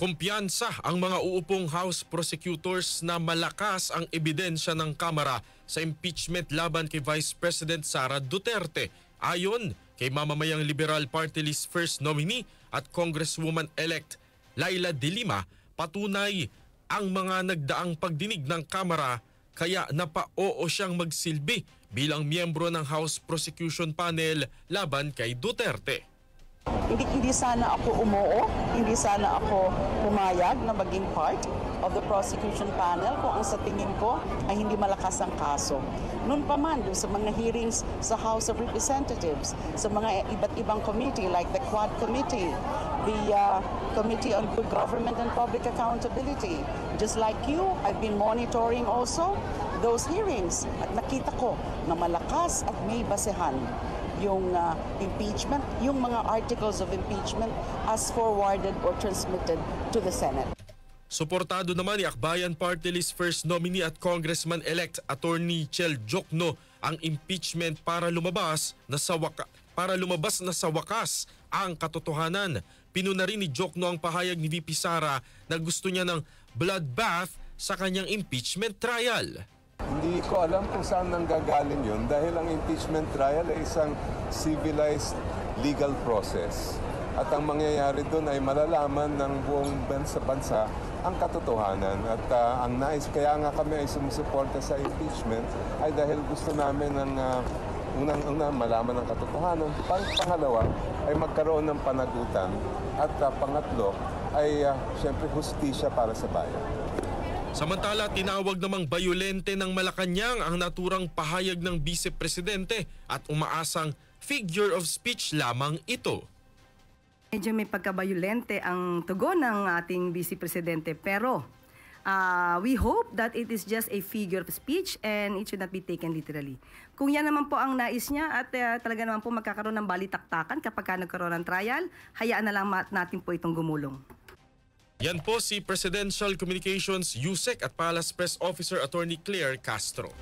Kumpiyansa ang mga uupong House prosecutors na malakas ang ebidensya ng Kamara sa impeachment laban kay Vice President Sara Duterte. Ayon kay mamamayang Liberal Party List First Nominee at Congresswoman-elect Laila De Lima, patunay ang mga nagdaang pagdinig ng Kamara kaya napa-oo siyang magsilbi bilang miyembro ng House Prosecution Panel laban kay Duterte. Hindi sana ako umoo, hindi sana ako pumayag na maging part of the prosecution panel kung ang sa tingin ko ay hindi malakas ang kaso. Noon pa man, sa mga hearings sa House of Representatives, sa mga iba't ibang committee like the Quad Committee, the Committee on Good Government and Public Accountability. Just like you, I've been monitoring also those hearings at nakita ko na malakas at may basehan yung impeachment, yung mga articles of impeachment as forwarded or transmitted to the Senate. Suportado naman ni Akbayan Party List First Nominee at Congressman-elect Attorney Chel Jokno ang impeachment para lumabas na sa wakas ang katotohanan. Pinuna rin ni Jokno ang pahayag ni VP Sara na gusto niya ng bloodbath sa kanyang impeachment trial. Hindi ko alam kung saan nanggagaling yun dahil ang impeachment trial ay isang civilized legal process. At ang mangyayari doon ay malalaman ng buong bansa ang katotohanan. At ang nais, kaya nga kami ay sumusuporta sa impeachment ay dahil gusto namin ng unang-una malaman ng katotohanan. Pangalawa ay magkaroon ng panagutan. At pangatlo ay siyempre hustisya para sa bayan. Samantala, tinawag namang bayolente ng Malacanang ang naturang pahayag ng Vice Presidente at umaasang figure of speech lamang ito. Medyo may pagkabayolente ang tugon ng ating Vice Presidente pero we hope that it is just a figure of speech and it should not be taken literally. Kung yan naman po ang nais niya at talaga naman po magkakaroon ng balitaktakan kapag nagkaroon ng trial, hayaan na lang natin po itong gumulong. Yan po si Presidential Communications USEC at Palace Press Officer Attorney Claire Castro.